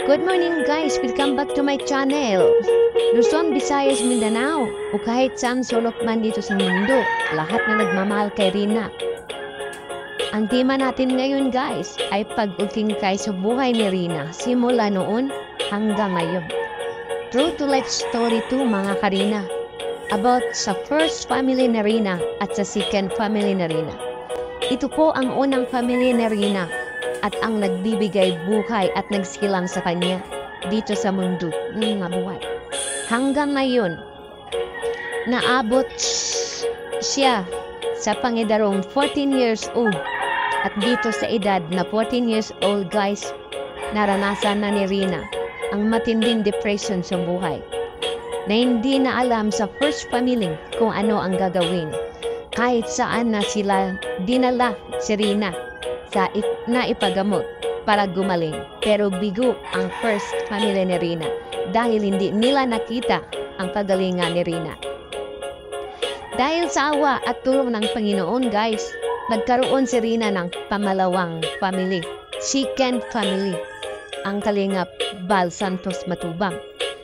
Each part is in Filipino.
Good morning guys! Welcome back to my channel. Luzon, Visayas, Mindanao o kahit saan sulok man dito sa mundo, lahat na nagmamahal kay Rina. Ang tema natin ngayon guys ay pag-ukingkay sa buhay ni Rina simula noon hanggang ngayon. True to life story to mga Karina. About sa first family ni Rina at sa second family ni Rina. Ito po ang unang family ni Rina at ang nagbibigay buhay at nagsilang sa kanya dito sa mundo ng buhay. Hanggang ngayon, naabot siya sa pangidarong 14 years old. At dito sa edad na 14 years old guys, naranasan na ni Rina ang matinding depression sa buhay. Na hindi na alam sa first family kung ano ang gagawin. Kahit saan na sila dinala si Rina na ipagamot para gumaling. Pero bigo ang first family ni Rina dahil hindi nila nakita ang pagalingan ni Rina. Dahil sa awa at tulong ng Panginoon guys, nagkaroon si Rina ng pamalawang family, second family, ang Kalingap Bal Santos Matubang,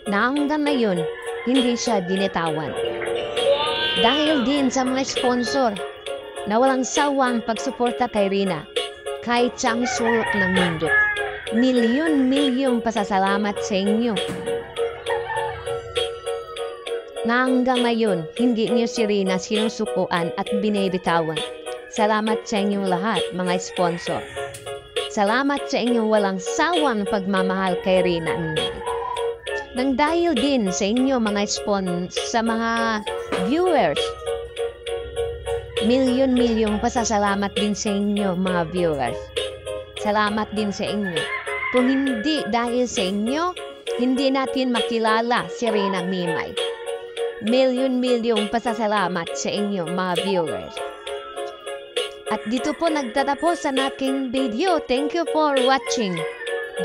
na hanggang ngayon hindi siya binitawan. Dahil din sa mga sponsor na walang sawang pagsuporta kay Rina, kahit sa ang sulok ng mundo. Milyon-milyong pasasalamat sa inyo. Na hanggang ngayon, hindi niyo si Rina sinusukuan at binibitawan. Salamat sa inyong lahat, mga sponsor. Salamat sa inyong walang sawang pagmamahal kay Rina. Nang dahil din sa inyo, mga sa mga viewers, milyon-milyong pasasalamat din sa inyo mga viewers. Salamat din sa inyo. Kung hindi dahil sa inyo, hindi natin makilala si Rina Mimay. Milyon-milyong pasasalamat sa inyo mga viewers. At dito po nagtatapos ang aking video. Thank you for watching.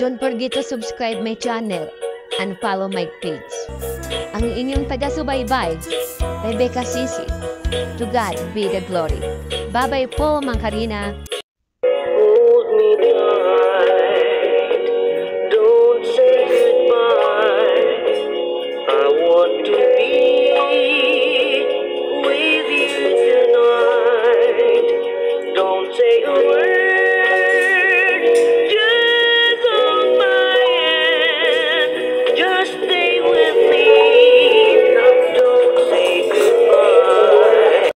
Don't forget to subscribe my channel and follow my page. Ang inyong taga-subaybay, Rebecca Sisi. To God be the glory. Bye-bye po, mga Karina.